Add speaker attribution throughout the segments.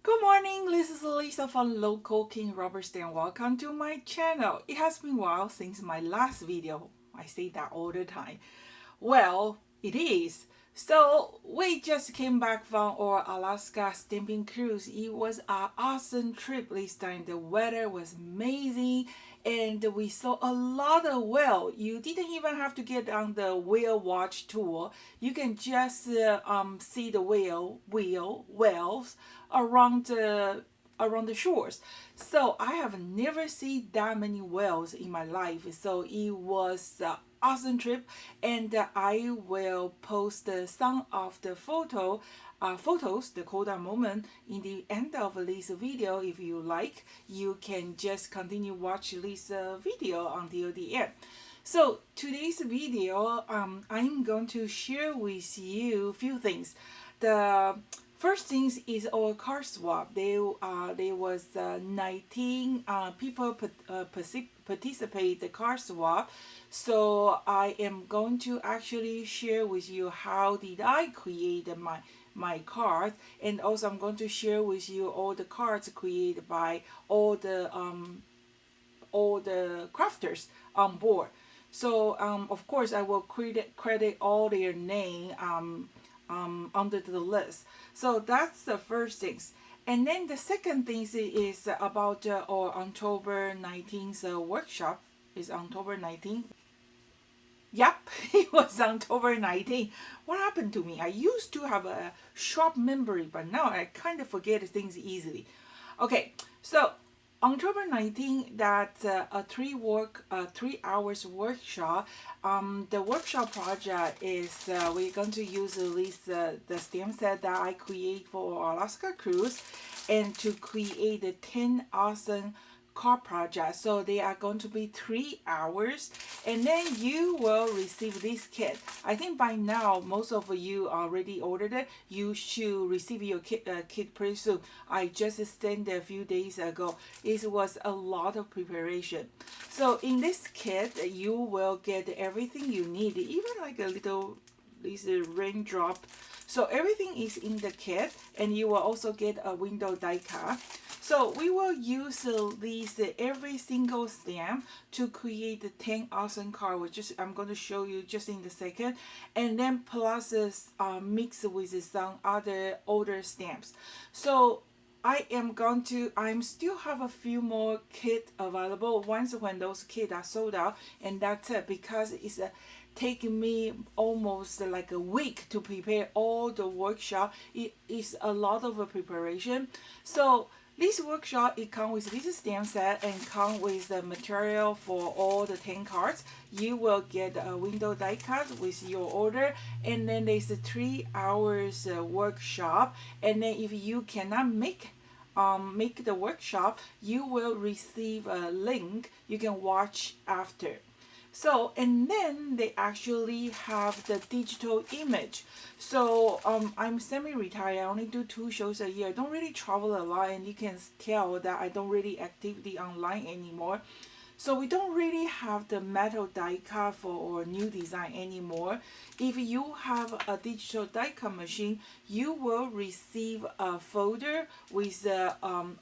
Speaker 1: Good morning, this is Lisa from Local King Robertson. Welcome to my channel. It has been a while since my last video. I say that all the time. Well, it is. So we just came back from our Alaska stamping cruise. It was an awesome trip this time. The weather was amazing and we saw a lot of whale. You didn't even have to get on the whale watch tour. You can just see the whales around the shores. So I have never seen that many whales in my life. So it was an awesome trip, and I will post some of the photos, the Koda moment, in the end of this video. If you like, you can just continue watch this video until the end. So today's video, I'm going to share with you a few things. The first thing is our car swap. There was 19 people participate the car swap. So I am going to actually share with you how did I create my cards, and also I'm going to share with you all the cards created by all the crafters on board. So of course I will credit all their name under the list. So that's the first things. And then the second thing is about our October 19th workshop. Is October 19th. Yep, it was October 19th. What happened to me? I used to have a sharp memory, but now I kind of forget things easily. Okay, so October 19th, that's a 3 hours workshop. The workshop project is we're going to use the stamp set that I create for Alaska cruise, and to create the 10 awesome car project. So they are going to be 3 hours, and then you will receive this kit. I think by now most of you already ordered it. You should receive your kit pretty soon. I just sent it a few days ago. It was a lot of preparation. So in this kit you will get everything you need, even like a little this raindrop. So everything is in the kit, and you will also get a window die cut. So we will use these every single stamp to create the 10 awesome cards. I'm going to show you just in a second, and then plus mix with some other older stamps. So I'm still have a few more kits available once when those kits are sold out, and that's it, because it's taking me almost like a week to prepare all the workshop. It is a lot of a preparation. So this workshop, it comes with this stamp set and come with the material for all the 10 cards. You will get a window die cut with your order, and then there's a 3 hours workshop. And then if you cannot make the workshop, you will receive a link you can watch after. So, and then they actually have the digital image. So I'm semi-retired. I only do 2 shows a year. I don't really travel a lot, and you can tell that I don't really actively online anymore. So we don't really have the metal die cut for our new design anymore. If you have a digital die cut machine, you will receive a folder with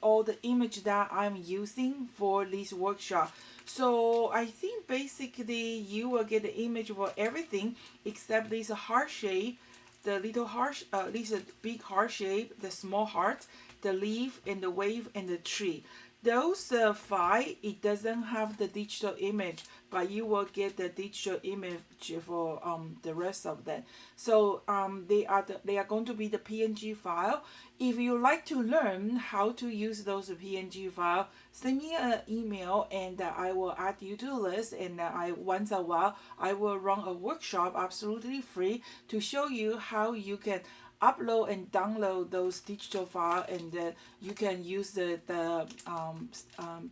Speaker 1: all the image that I'm using for this workshop. So I think basically you will get the image for everything except this heart shape, the little heart, this big heart shape, the small heart, the leaf and the wave and the tree. Those five, it doesn't have the digital image, but you will get the digital image for the rest of them. So they are going to be the PNG file. If you like to learn how to use those PNG file, send me an email, and I will add you to the list. And I once a while I will run a workshop absolutely free to show you how you can upload and download those digital files, and you can use the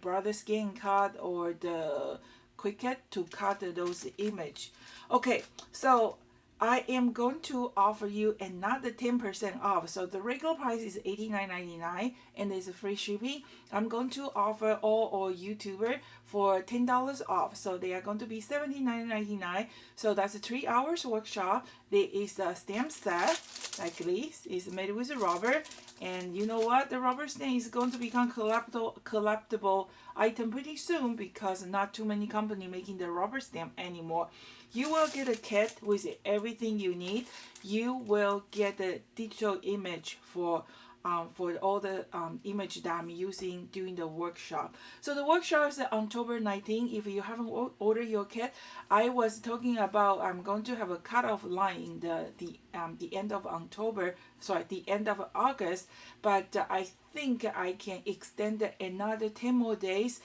Speaker 1: brother scan card or the Cricut to cut those image. Okay, so I am going to offer you another 10% off. So the regular price is $89.99 and there's a free shipping. I'm going to offer all our YouTuber for $10 off. So they are going to be $79.99. So that's a 3 hours workshop. There is a stamp set like this. It's made with rubber. And you know what? The rubber stamp is going to become collectible item pretty soon because not too many company making the rubber stamp anymore. You will get a kit with everything you need. You will get the digital image for all the image that I'm using during the workshop. So the workshop is October 19. If you haven't ordered your kit, I was talking about I'm going to have a cutoff line in the end of October, sorry, the end of August, but I think I can extend another 10 more days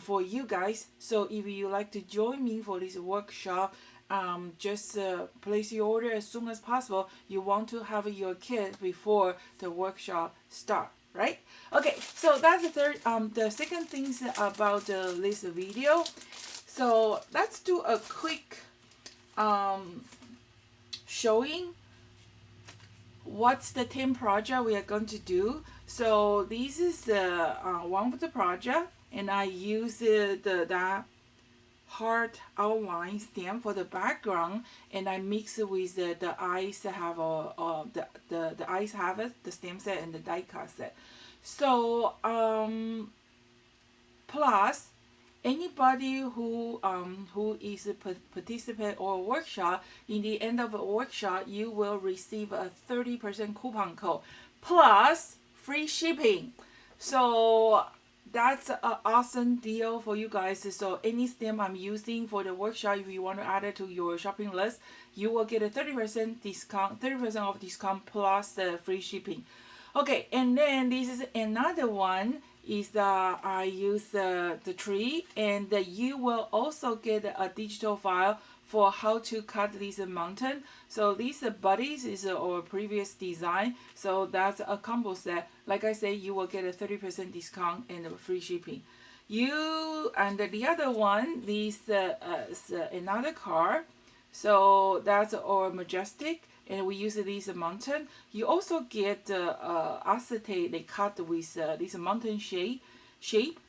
Speaker 1: for you guys. So if you like to join me for this workshop, just place your order as soon as possible. You want to have your kit before the workshop start, right? Okay, so that's the second thing about this video. So let's do a quick showing what's the 10 project we are going to do. So this is the one of the project, and I use that hard outline stamp for the background, and I mix it with the eyes have the eyes have it, the stamp set and the die cut set. So plus anybody who is a participant or workshop, in the end of a workshop you will receive a 30% coupon code plus free shipping. So that's an awesome deal for you guys. So any stamp I'm using for the workshop, if you want to add it to your shopping list, you will get a 30% discount, 30% off discount plus the free shipping. Okay, and then this is another one is that I use the tree, and you will also get a digital file for how to cut this mountain. So these buddies is our previous design. So that's a combo set. Like I say, you will get a 30% discount and free shipping. And the other one, this is another car. So that's our majestic, and we use this mountain. You also get acetate they cut with this mountain shape,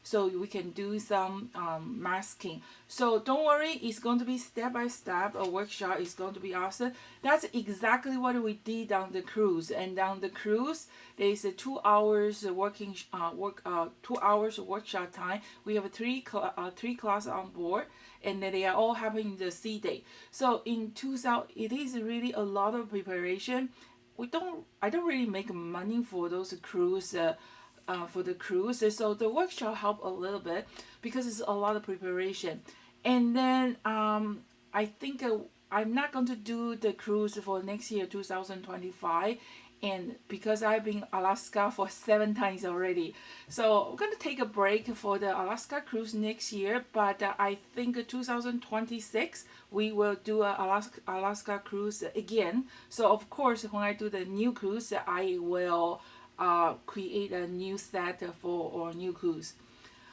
Speaker 1: so we can do some masking. So don't worry, it's going to be step by step. A workshop is going to be awesome. That's exactly what we did on the cruise. And on the cruise, there is a 2 hours 2 hours workshop time. We have three classes on board, and they are all happening the sea day. So in 2000, it is really a lot of preparation. I don't really make money for those cruise. For the cruise, so the workshop help a little bit because it's a lot of preparation. And then I think I'm not going to do the cruise for next year 2025, and because I've been Alaska for 7 times already, so I'm going to take a break for the Alaska cruise next year. But I think 2026 we will do a Alaska cruise again. So of course when I do the new cruise, I will create a new set for our new cruise.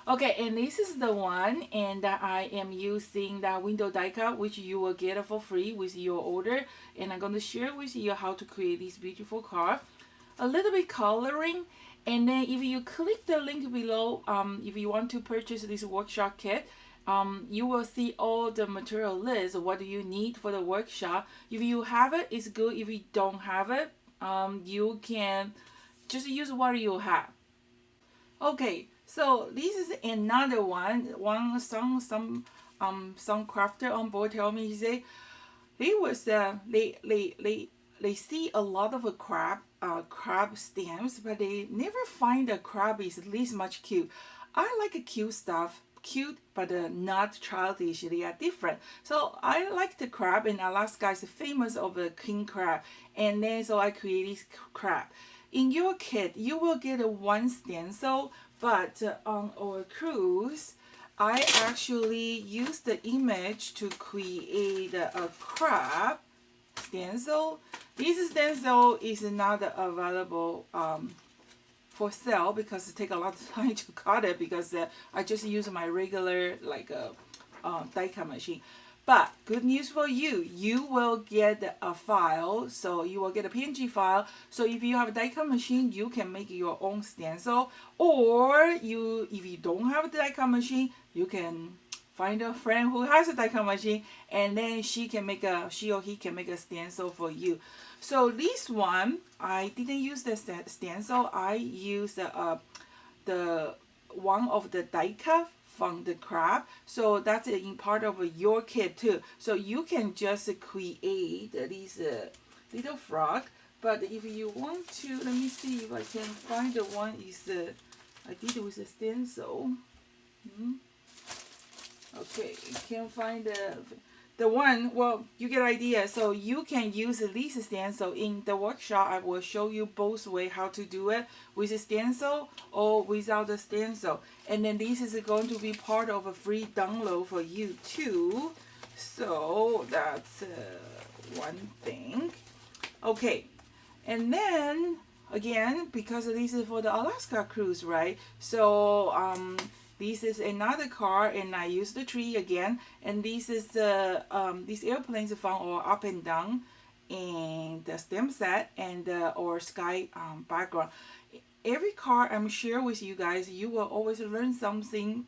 Speaker 1: Okay, and this is the one, and I am using the window die cut, which you will get for free with your order. And I'm going to share with you how to create this beautiful card. A little bit coloring, and then if you click the link below, if you want to purchase this workshop kit, you will see all the material list. What do you need for the workshop? If you have it, it's good. If you don't have it, you can just use what you have. Okay, so this is another one. Some crafter on board tell me, he say they see a lot of crab stamps, but they never find a crab is this much cute. I like cute stuff. Cute, but not childish. They are different. So I like the crab, and Alaska is famous of the king crab, and then so I create this crab. In your kit, you will get one stencil, but on our cruise, I actually used the image to create a crab stencil. This stencil is not available for sale because it takes a lot of time to cut it, because I just use my regular die cut machine. But good news for you, you will get a file. So you will get a PNG file. So if you have a die-cut machine, you can make your own stencil. Or if you don't have a die-cut machine, you can find a friend who has a die-cut machine, and then she or he can make a stencil for you. So this one, I didn't use the stencil. I used the one of the die-cut from the crab. So that's in part of your kit too. So you can just create this little frog. But if you want to, let me see if I can find the one I did with the stencil. Okay, can't find the one. Well, you get idea. So you can use this stencil in the workshop. I will show you both way how to do it with a stencil or without the stencil. And then this is going to be part of a free download for you too. So that's one thing. Okay, and then again, because this is for the Alaska cruise, right? So this is another car, and I use the tree again. And this is these airplanes from or up and down, and the stem set and or sky background. Every car I'm share with you guys, you will always learn something,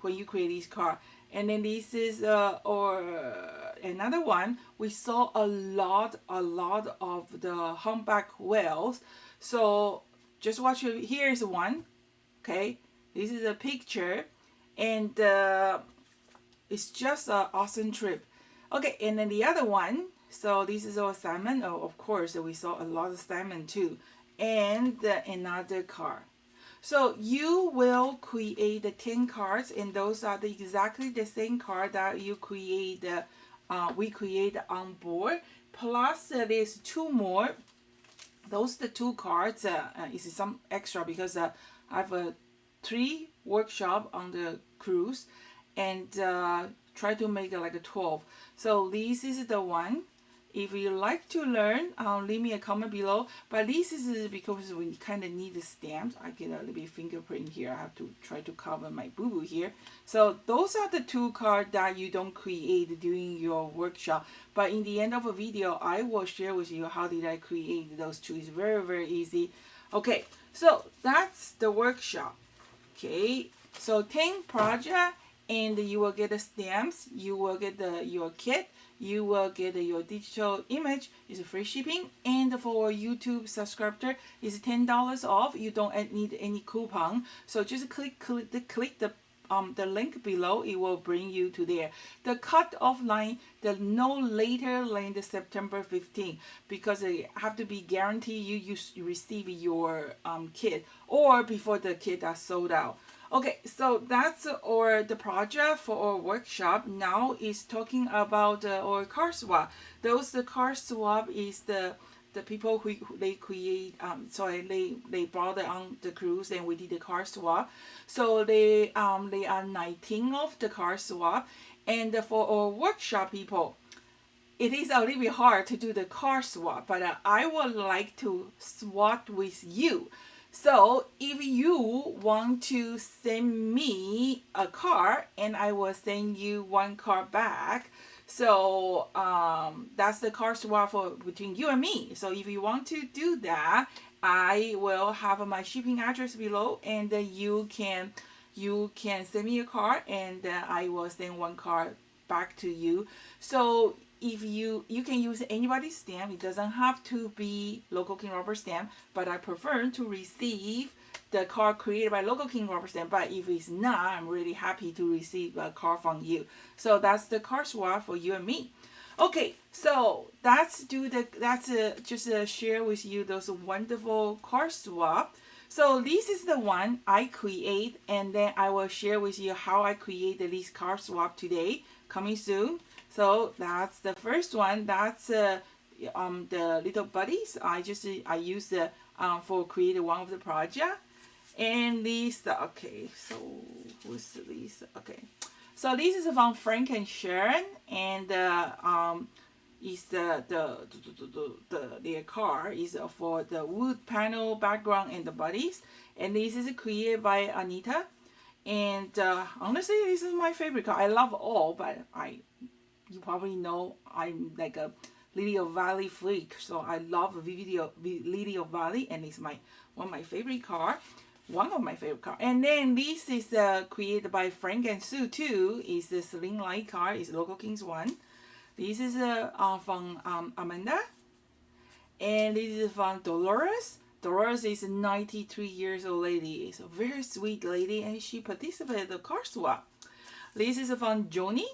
Speaker 1: when you create this car. And then this is or another one. We saw a lot of the humpback whales. So just watch it. Here's one. Okay, this is a picture, and it's just an awesome trip. Okay, and then the other one. So this is our salmon. Oh, of course, we saw a lot of salmon too, and another car. So you will create the 10 cards, and those are exactly the same card that you create. We create on board. Plus, there's two more. Those the two cards is some extra because I have a 3 workshop on the cruise, and try to make it like a 12. So this is the one. If you like to learn, leave me a comment below. But this is because we kind of need the stamps. I get a little bit fingerprint here. I have to try to cover my boo-boo here. So those are the 2 cards that you don't create during your workshop. But in the end of a video, I will share with you how did I create those 2. It's very, very easy. Okay, so that's the workshop. Okay, so 10 project, and you will get the stamps. You will get your kit. You will get your digital image. It's free shipping, and for YouTube subscriber is $10 off. You don't need any coupon. So just click the link below. It will bring you to there. The cut-off line, the no later than the September 15, because it have to be guaranteed you receive your kit or before the kit are sold out. Okay, so that's the project for our workshop. Now is talking about our car swap. The car swap is the people who they create. They brought it on the cruise, and we did the car swap. So they are 19 of the car swap, and for our workshop people, it is a little bit hard to do the car swap, but I would like to swap with you. So if you want to send me a car, and I will send you 1 car back. So that's the car swap between you and me. So if you want to do that, I will have my shipping address below, and you can send me a car, and I will send 1 car back to you. So if you can use anybody's stamp. It doesn't have to be Local King Robert stamp, but I prefer to receive the card created by Local King Robert stamp. But if it's not, I'm really happy to receive a card from you. So that's the card swap for you and me. Okay, so just share with you those wonderful card swap. So this is the one I create, and then I will share with you how I created this card swap today, coming soon. So that's the first one. That's the little buddies. I use for creating one of the project. And these, okay, so who's these? Okay, so this is from Frank and Sharon, and is their car is for the wood panel background and the bodies. And this is created by Anita. And honestly, this is my favorite car. I love all, but you probably know I'm like a Lily of Valley freak, so I love Lily of Valley, and it's my one of my favorite car, one of my favorite car. And then this is created by Frank and Sue too. Is the Celine Light car? Is Local Kings one. This is from Amanda, and this is from Dolores. Dolores is a 93 years old lady. It's a very sweet lady, and she participated in the car swap. This is from Joni.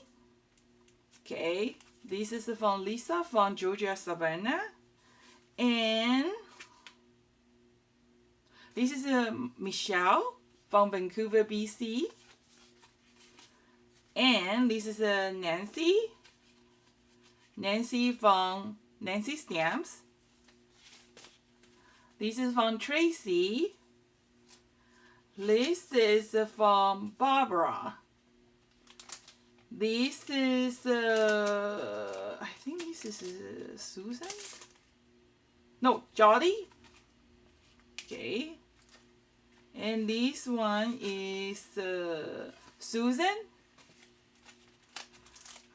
Speaker 1: Okay, this is from Lisa from Georgia Savannah, and this is Michelle from Vancouver, BC, and this is Nancy from Nancy Stamps. This is from Tracy. This is from Barbara. This is, I think this is Susan? No, Jolly. Okay. And this one is Susan.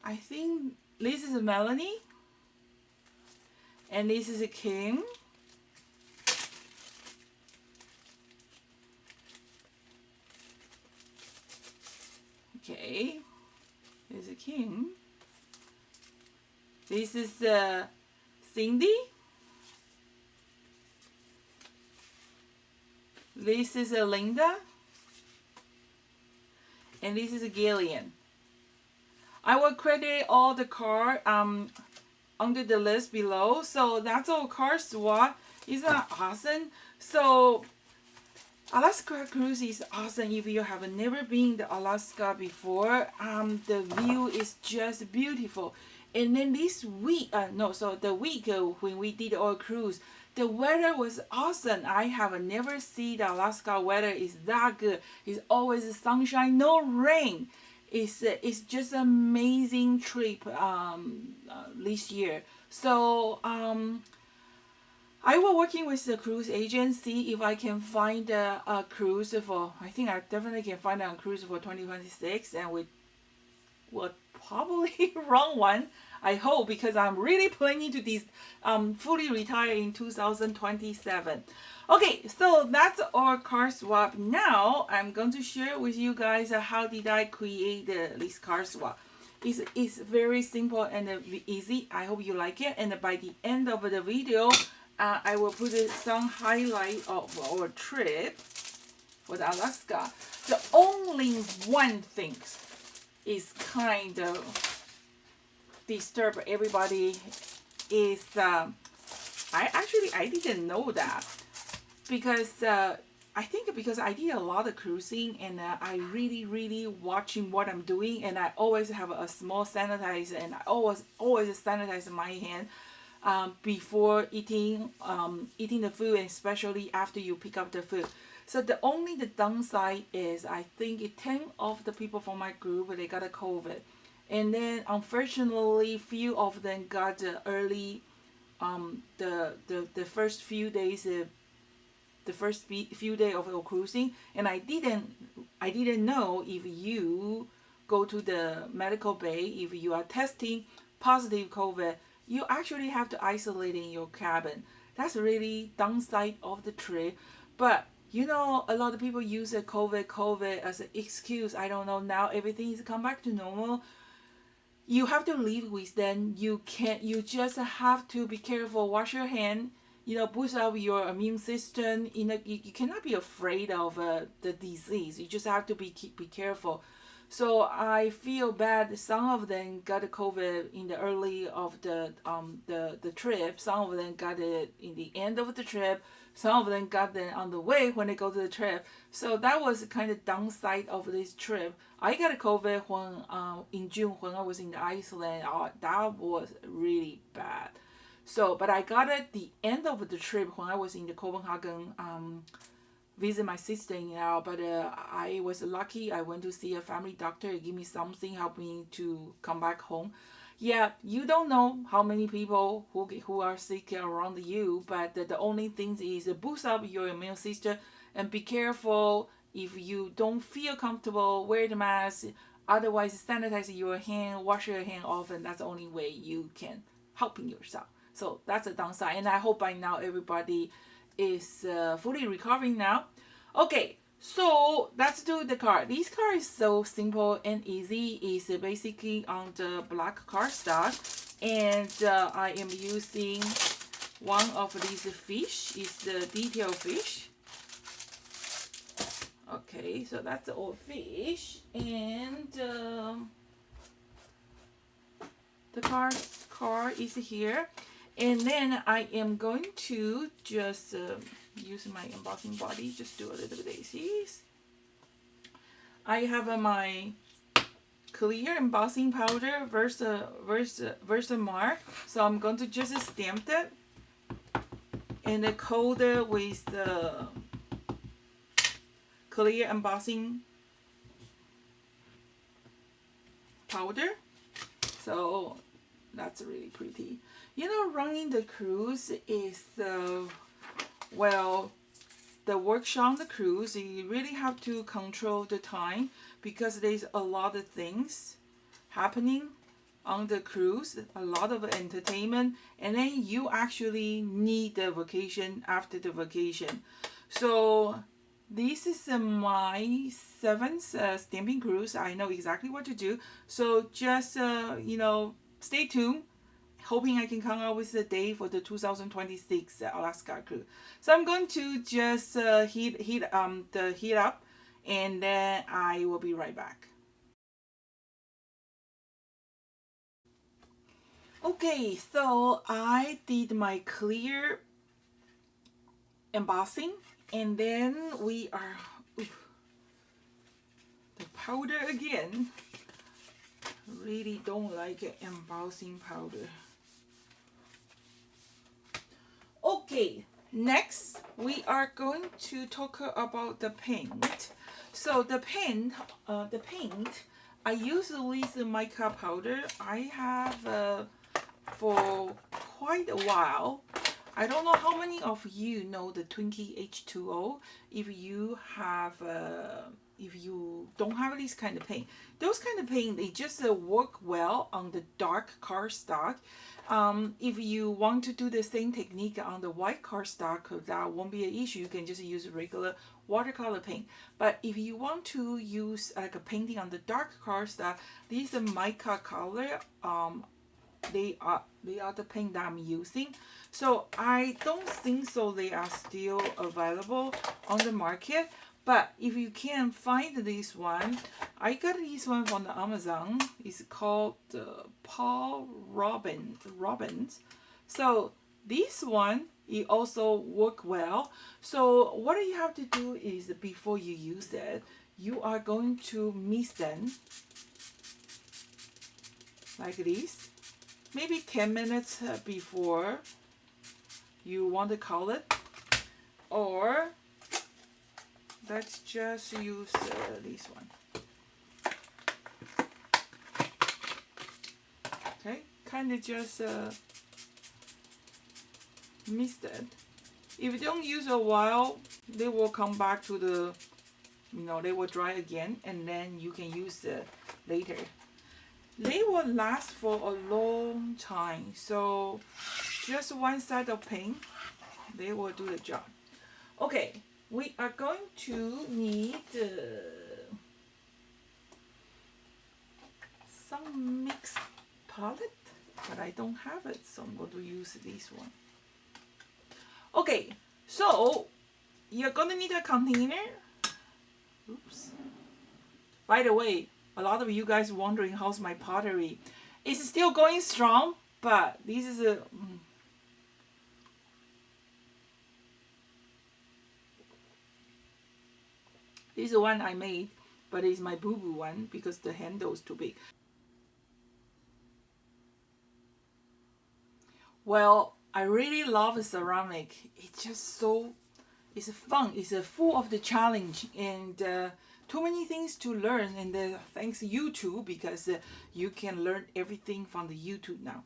Speaker 1: I think this is Melanie. And this is Kim. Okay. This is Kim. This is Cindy. This is Linda. And this is Gillian. I will credit all the car under the list below. So that's all car swap. Isn't that awesome? So Alaska cruise is awesome if you have never been to Alaska before. The view is just beautiful. And then this week, the week when we did our cruise, the weather was awesome. I have never seen the Alaska weather is that good. It's always sunshine, no rain. It's just amazing trip this year. So I will working with the cruise agency if I can find a cruise for. I think I definitely can find a cruise for 2026, and we will probably wrong one. I hope, because I'm really planning to fully retire in 2027. Okay, so that's our car swap. Now I'm going to share with you guys how did I create this car swap. It's very simple and easy. I hope you like it. And by the end of the video, I will put some highlight of our trip for Alaska. The only one thing is kind of disturb everybody is I didn't know that, because I think because I did a lot of cruising, and I really watching what I'm doing, and I always have a small sanitizer, and I always sanitize my hand before eating the food, and especially after you pick up the food. So the downside is I think 10 of the people from my group, they got a COVID. And then unfortunately, few of them got the early, the first few days, the first few days of our cruising. And I didn't know if you go to the medical bay, if you are testing positive COVID, you actually have to isolate in your cabin. That's really downside of the trip. But a lot of people use a COVID as an excuse. I don't know. Now everything is come back to normal. You have to live with them. You just have to be careful. Wash your hand. Boost up your immune system. You cannot be afraid of the disease. You just have to be careful. So I feel bad. Some of them got COVID in the early of the trip. Some of them got it in the end of the trip. Some of them got them on the way when they go to the trip. So that was kind of downside of this trip. I got COVID when in June when I was in Iceland. That was really bad. So, but I got it the end of the trip when I was in the Copenhagen. Visit my sister-in-law, but I was lucky. I went to see a family doctor. He gave me something, help me to come back home. Yeah, you don't know how many people who are sick around you, but the only thing is boost up your immune system and be careful. If you don't feel comfortable, wear the mask. Otherwise, sanitize your hand, wash your hand often. That's the only way you can helping yourself. So that's a downside. And I hope by now everybody is fully recovering now. Okay, so let's do the card. This card is so simple and easy. It's basically on the black cardstock. And I am using one of these fish. It's the detail fish. Okay, so that's the old fish, and the card is here, and then I am going to just use my embossing body, just do a little bit daisies. I have my clear embossing powder Versamark, so I'm going to just stamp it and coat it with the clear embossing powder. So that's really pretty. You know, running the cruise is well, the workshop on the cruise, you really have to control the time because there's a lot of things happening on the cruise, a lot of entertainment, and then you actually need the vacation after the vacation. So this is my 7th stamping cruise. I know exactly what to do. So just, stay tuned. Hoping I can come out with the date for the 2026 Alaska cruise. So I'm going to just heat up, and then I will be right back. Okay, so I did my clear embossing, and then we are the powder again. Really don't like embossing powder. Okay, next we are going to talk about the paint. So the paint, I use this mica powder. I have for quite a while. I don't know how many of you know the Twinkie H2O. If you don't have this kind of paint, those kind of paint, they just work well on the dark cardstock. If you want to do the same technique on the white cardstock, that won't be an issue. You can just use regular watercolor paint. But if you want to use like a painting on the dark cardstock, these are mica color. They are the paint that I'm using. So I don't think so they are still available on the market. But if you can find this one, I got this one from the Amazon. It's called Paul Robbins. So this one, it also work well. So what you have to do is before you use it, you are going to mix them like this. Maybe 10 minutes before you want to color it, or let's just use this one. Okay, kind of just mix it. If you don't use a while, they will come back to the, they will dry again, and then you can use it later. They will last for a long time, so just one side of paint, they will do the job. Okay, we are going to need some mixed palette, but I don't have it, so I'm going to use this one. Okay, so you're going to need a container. Oops. By the way, a lot of you guys wondering how's my pottery. It's still going strong, but this is a this is the one I made, but it's my boo-boo one because the handle is too big. Well, I really love ceramic. It's just so, it's fun. It's full of the challenge and too many things to learn. And thanks YouTube, because you can learn everything from the YouTube now.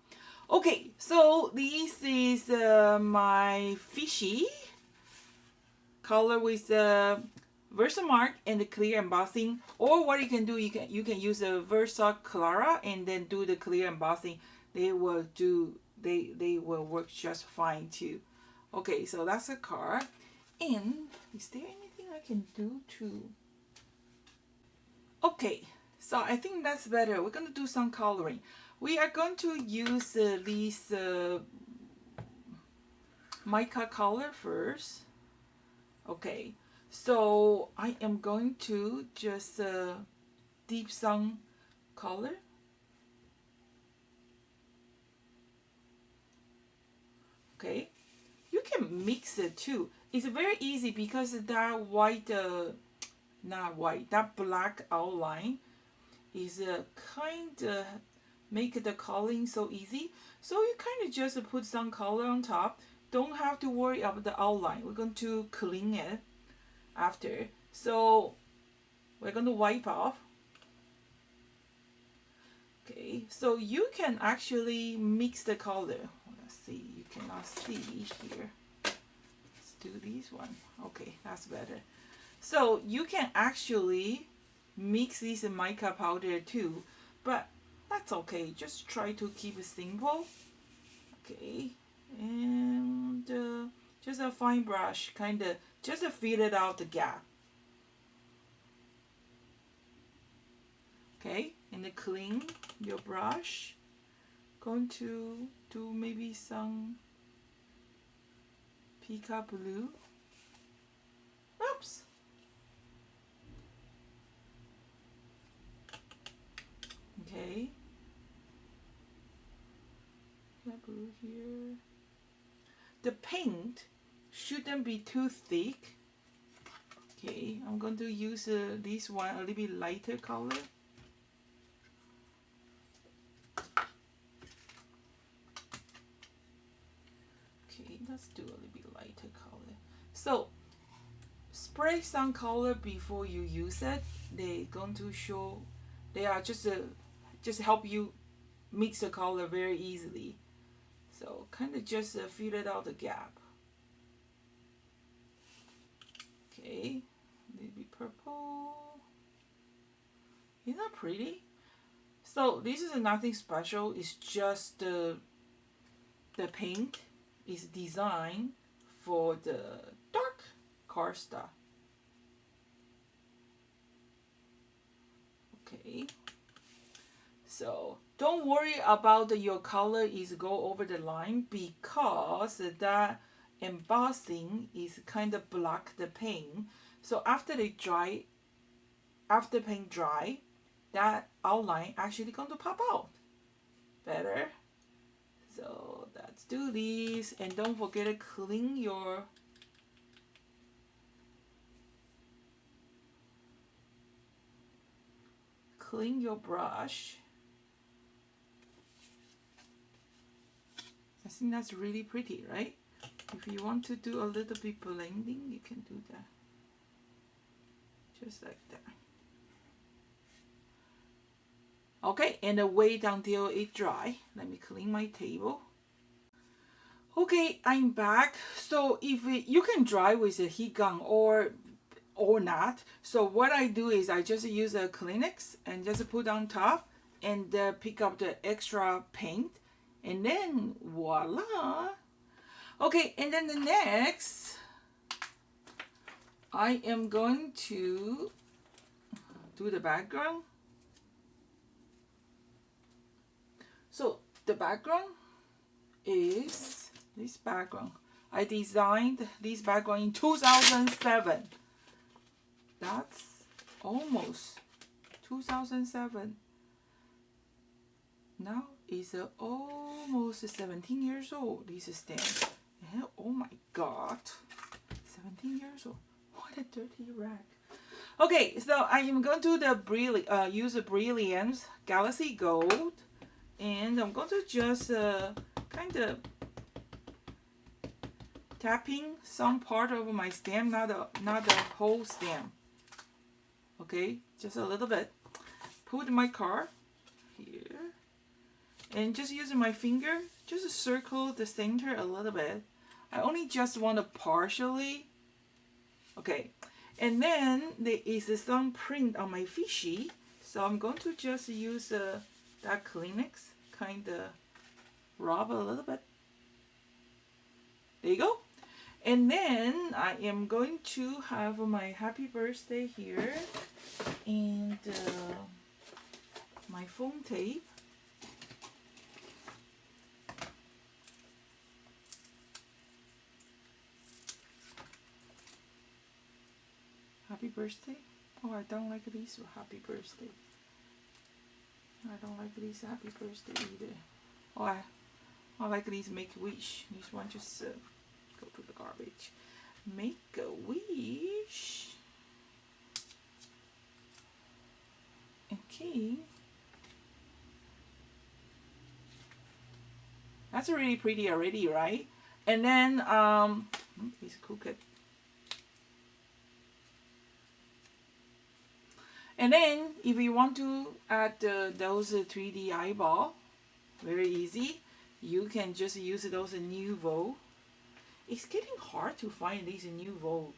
Speaker 1: Okay, so this is my fishy color with Versamark and the clear embossing, or what you can do, you can use the Versa Clara and then do the clear embossing. They will work just fine too. Okay, so that's a card. And is there anything I can do to? Okay, so I think that's better. We're gonna do some coloring. We are going to use these mica color first. Okay, so I am going to just deep some color. Okay, you can mix it too. It's very easy because that white, not white, that black outline is kind of make the coloring so easy. So you kind of just put some color on top. Don't have to worry about the outline. We're going to clean it after. So we're going to wipe off. Okay, so you can actually mix the color. Let's see, you cannot see here. Let's do this one. Okay, that's better. So you can actually mix this mica powder too, but that's okay. Just try to keep it simple. Okay, and just a fine brush, kind of just to fill it out the gap. Okay, and then clean your brush. Going to do maybe some peacock blue. Oops. Okay. Peacock blue here. The paint shouldn't be too thick. Okay, I'm going to use this one a little bit lighter color. Okay, let's do a little bit lighter color. So spray some color before you use it. They're going to show. They are just help you mix the color very easily. So kind of just fill it out the gap. Okay, maybe purple. Isn't that pretty? So this is nothing special. It's just the paint is designed for the dark cardstock. Okay. So don't worry about your color is go over the line, because that embossing is kind of block the paint. So after they dry, after paint dry, that outline actually going to pop out better. So let's do this, and don't forget to clean your brush. I think that's really pretty, right? If you want to do a little bit blending, you can do that. Just like that. Okay, and wait until it dry. Let me clean my table. Okay, I'm back. So if you can dry with a heat gun or not. So what I do is I just use a Kleenex and just put on top and pick up the extra paint, and then voila. Okay, and then the next, I am going to do the background. So the background is this background. I designed this background in 2007. That's almost 2007. Now it's almost 17 years old, this stamp. And oh my god, 17 years old. What a dirty rag. Okay, so I am going to use the Brilliance Galaxy Gold. And I'm going to just kind of tapping some part of my stem, not the whole stem. Okay, just a little bit. Put my card here, and just using my finger, just circle the center a little bit. I only just want to partially. Okay, And then there is some print on my fishy. So I'm going to just use that Kleenex, kind of rub a little bit. There you go. And then I am going to have my happy birthday here and my phone tape. Happy birthday. Oh, I don't like these happy birthday. I don't like these happy birthday either. Oh, I like these make a wish. This one just go to the garbage. Make a wish. Okay. That's really pretty already, right? And then it's crooked. And then if you want to add those 3D eyeball, very easy. You can just use those Nouveau. It's getting hard to find these Nouveau.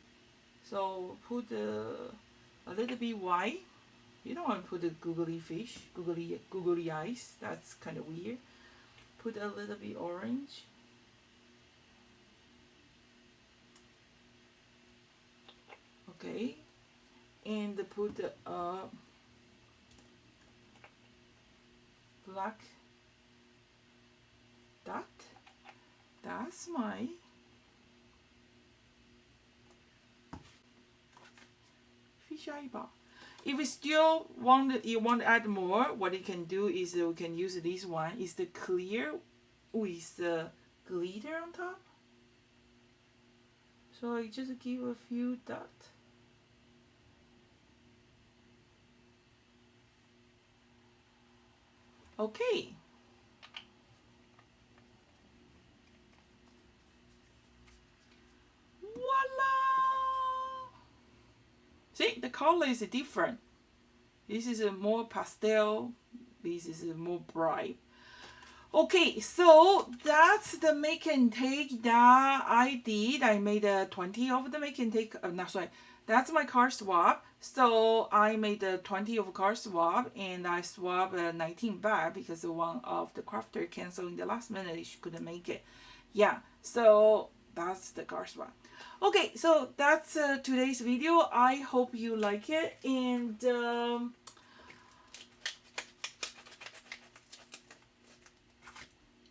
Speaker 1: So put a little bit white. You don't want to put the googly fish, googly eyes. That's kind of weird. Put a little bit orange. Okay. And put black dot. That's my fish eyeball. If you want to add more, what you can do is we can use this one. Is the clear with the glitter on top. So I just give a few dots. Okay. Voila! See, the color is different. This is a more pastel. This is a more bright. Okay, so that's the make and take that I did. I made 20 of the make and take. No, sorry. That's my card swap. So I made 20 of card swap and I swapped 19 back because one of the crafter canceled in the last minute. She couldn't make it. Yeah, so that's the card swap. Okay, so that's today's video. I hope you like it. And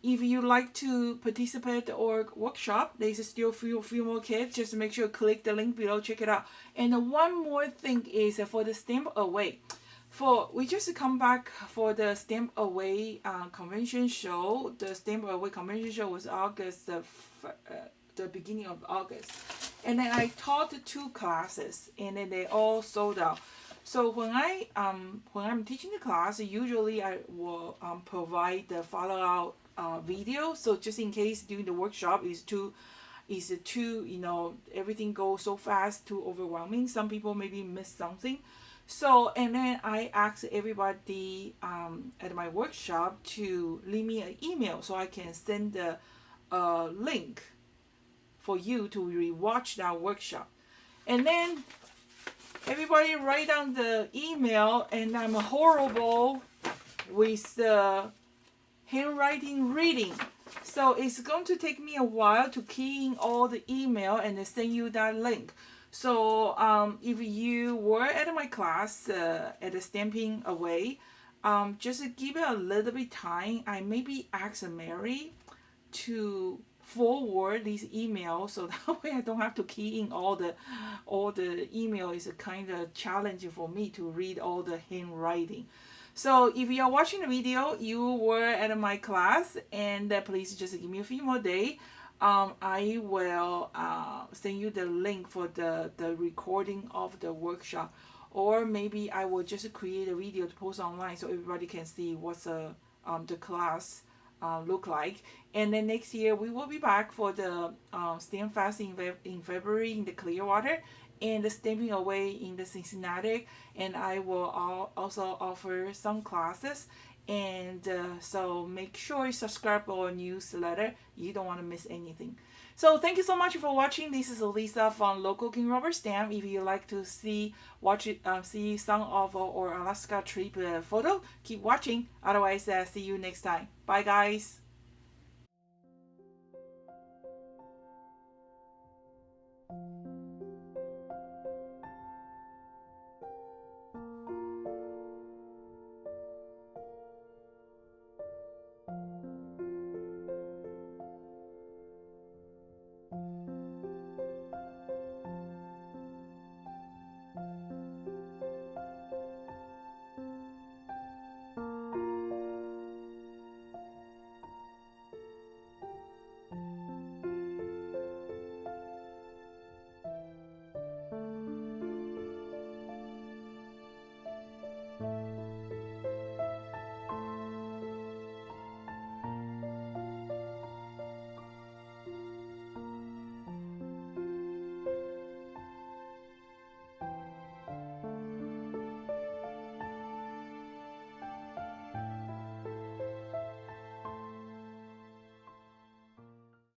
Speaker 1: if you like to participate or workshop, there's still few more kids. Just make sure you click the link below, check it out. And one more thing is for the Stamp Away. We just come back for the Stamp Away convention show. The Stamp Away convention show was August, the beginning of August. And then I taught 2 classes, and then they all sold out. So when I'm teaching the class, usually I will provide the follow-up video. So just in case during the workshop is too everything goes so fast, too overwhelming. Some people maybe miss something. So and then I ask everybody at my workshop to leave me an email so I can send the link for you to rewatch that workshop. And then everybody write down the email, and I'm horrible with the handwriting reading. So it's going to take me a while to key in all the email and send you that link. So if you were at my class at the Stamping Away, just give it a little bit time. I maybe ask Mary to forward these emails so that way I don't have to key in all the email. Is a kind of challenging for me to read all the handwriting. So if you are watching the video, you were at my class, and please just give me a few more days. I will send you the link for the recording of the workshop, or maybe I will just create a video to post online so everybody can see what's the class look like. And then next year we will be back for the Stamp Fest in February in the Clearwater, and the Stamping Away in the Cincinnati. And I will also offer some classes And so make sure you subscribe to our newsletter. You don't want to miss anything. So thank you so much for watching. This is Lisa from Local King Robert Stamp. If you like to watch it, see some of our Alaska trip photo, keep watching. Otherwise, see you next time. Bye, guys.